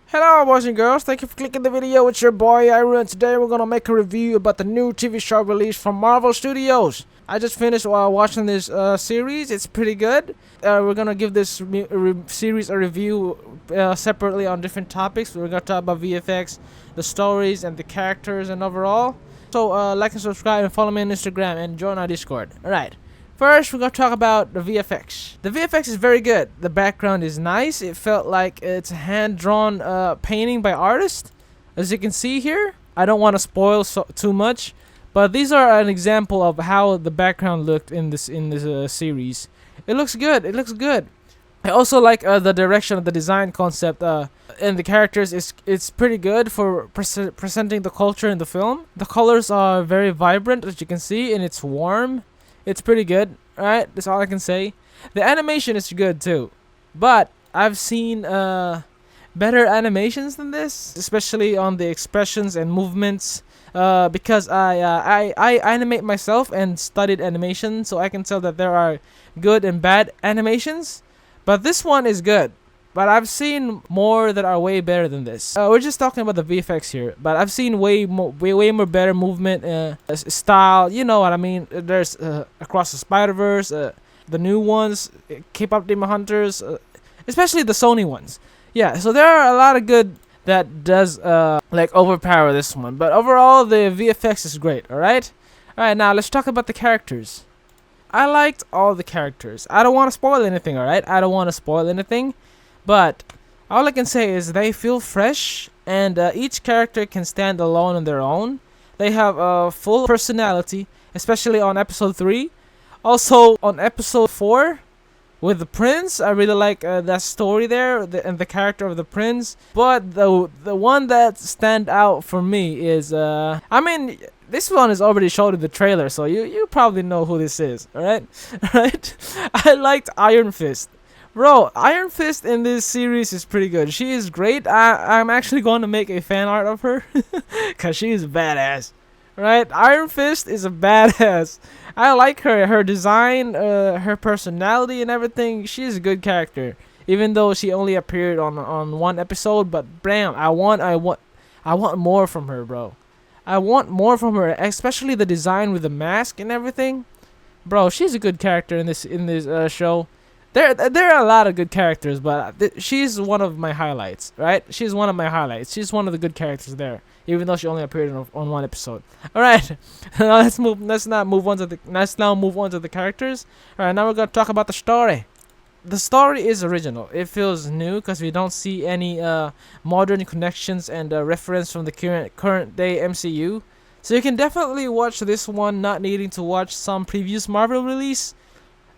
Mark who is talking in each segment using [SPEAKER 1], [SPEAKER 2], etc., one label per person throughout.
[SPEAKER 1] Hello boys and girls, thank you for clicking the video. It's your boy Aight, and today we're gonna make a review about the new TV show released from Marvel Studios. I just finished watching this series. It's pretty good. We're gonna give this series a review separately on different topics. We're gonna talk about VFX, the stories, and the characters and overall. So like and subscribe and follow me on Instagram and join our Discord. Alright. First, we're going to talk about the VFX. The VFX is very good. The background is nice. It felt like it's a hand-drawn painting by artists. As you can see here, I don't want to spoil too much, but these are an example of how the background looked in this series. It looks good. It looks good. I also like the direction of the design concept and the characters. It's pretty good for presenting the culture in the film. The colors are very vibrant, as you can see, and it's warm. It's pretty good, alright? That's all I can say. The animation is good too, but I've seen better animations than this, especially on the expressions and movements. Because I animate myself and studied animation, so I can tell that there are good and bad animations. But this one is good. But I've seen more that are way better than this. We're just talking about the VFX here, but I've seen way more better movement, style. You know what I mean? There's Across the Spider-Verse, the new ones, K-pop Demon Hunters, especially the Sony ones. Yeah, so there are a lot of good that does like overpower this one. But overall, the VFX is great. All right. Now let's talk about the characters. I liked all the characters. I don't want to spoil anything. All right. I don't want to spoil anything. But all I can say is they feel fresh, and each character can stand alone on their own. They have a full personality, especially on episode 3. Also on episode 4 with the prince, I really like that story there and the character of the prince. But the one that stand out for me is I mean, this one is already showed in the trailer, so you probably know who this is. All right, all right. I liked Iron Fist. Bro, Iron Fist in this series is pretty good. She is great. I'm actually going to make a fan art of her because she is badass. Right? Iron Fist is a badass. I like her. Her design, her personality and everything. She's a good character. Even though she only appeared on one episode, but bam, I want more from her, bro. I want more from her, especially the design with the mask and everything. Bro, she's a good character in this show. There are a lot of good characters, but she's one of my highlights, right? She's one of my highlights. She's one of the good characters there, even though she only appeared on one episode. All right, now let's now move on to the characters. All right, now we're gonna talk about the story. The story is original. It feels new because we don't see any modern connections and reference from the current day MCU. So you can definitely watch this one, not needing to watch some previous Marvel release.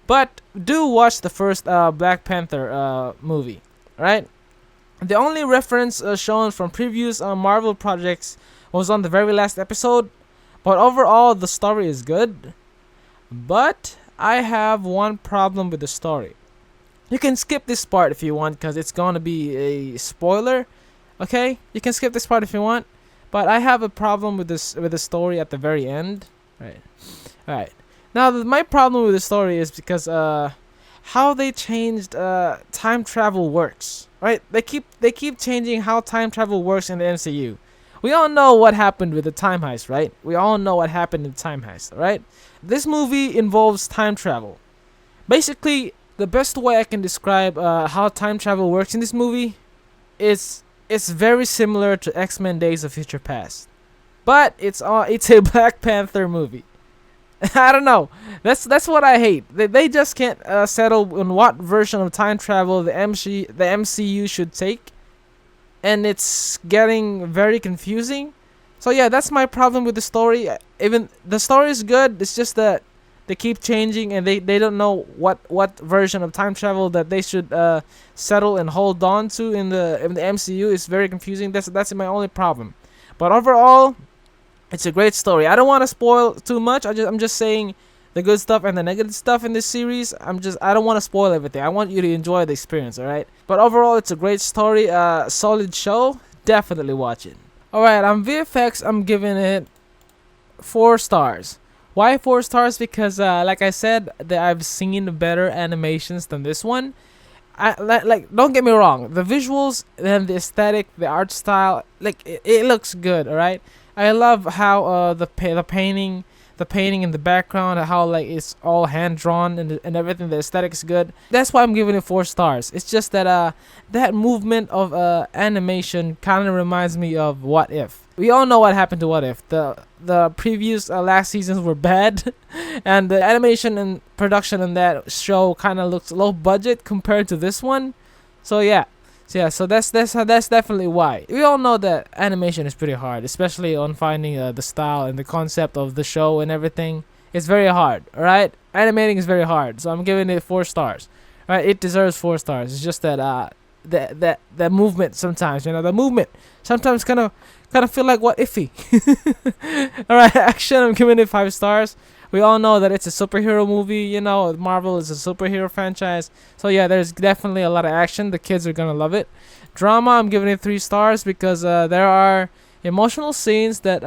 [SPEAKER 1] But do watch the first Black Panther movie, right? The only reference shown from previous Marvel projects was on the very last episode. But overall, the story is good. But I have one problem with the story. You can skip this part if you want, because it's going to be a spoiler. Okay? You can skip this part if you want. But I have a problem with the story at the very end. Right. Alright. Now, my problem with the story is because how they changed time travel works. Right? They keep changing how time travel works in the MCU. We all know what happened with the time heist, right? We all know what happened in the time heist, right? This movie involves time travel. Basically, the best way I can describe how time travel works in this movie is it's very similar to X-Men Days of Future Past. But it's a Black Panther movie. I don't know. That's what I hate. They just can't settle on what version of time travel the MCU should take, and it's getting very confusing. So yeah, that's my problem with the story. Even the story is good. It's just that they keep changing, and they don't know what version of time travel that they should settle and hold on to in the MCU. It's very confusing. That's my only problem. But overall, it's a great story. I don't want to spoil too much. I'm just saying the good stuff and the negative stuff in this series. I don't want to spoil everything. I want you to enjoy the experience, all right? But overall, it's a great story, solid show. Definitely watch it. All right, on VFX, I'm giving it 4 stars. Why 4 stars? Because like I said, I've seen better animations than this one. like don't get me wrong, the visuals and the aesthetic, the art style, like it looks good. All right, I love how the painting in the background, how like it's all hand drawn and everything. The aesthetic's good. That's why I'm giving it 4 stars. It's just that that movement of animation kind of reminds me of What If. We all know what happened to What If. The previous last seasons were bad, and the animation and production in that show kind of looks low budget compared to this one. So yeah. So that's definitely why. We all know that animation is pretty hard, especially on finding the style and the concept of the show and everything. It's very hard, all right? Animating is very hard, so I'm giving it 4 stars. All right, it deserves 4 stars. It's just that the movement sometimes, the movement sometimes kind of feel like what iffy. All right, action, I'm giving it 5 stars. We all know that it's a superhero movie. Marvel is a superhero franchise. So yeah, there's definitely a lot of action. The kids are gonna love it. Drama, I'm giving it 3 stars because there are emotional scenes that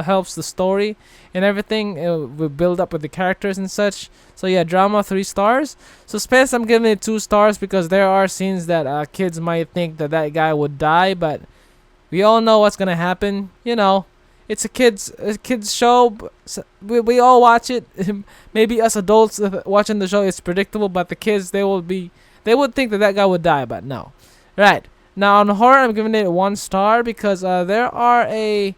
[SPEAKER 1] helps the story and everything. We build up with the characters and such. So yeah, drama 3 stars. Suspense, I'm giving it 2 stars because there are scenes that kids might think that guy would die, but we all know what's gonna happen. It's a kids show. We all watch it. Maybe us adults watching the show, it's predictable, but the kids, they would think that guy would die, but no. Right, now on horror, I'm giving it 1 star because there are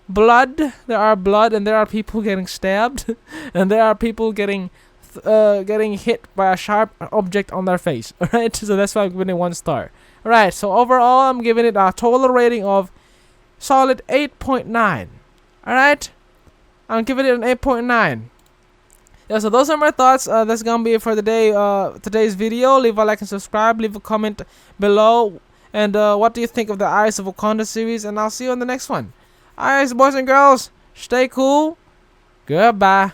[SPEAKER 1] blood, and there are people getting stabbed, and there are people getting hit by a sharp object on their face. All right, so that's why I'm giving it 1 star. All right, so overall, I'm giving it a total rating of solid 8.9. Alright, I'm giving it an 8.9. Yeah, so those are my thoughts. That's gonna be it for today's video. Leave a like and subscribe. Leave a comment below. And what do you think of the Eyes of Wakanda series? And I'll see you on the next one. Alright, boys and girls, stay cool. Goodbye.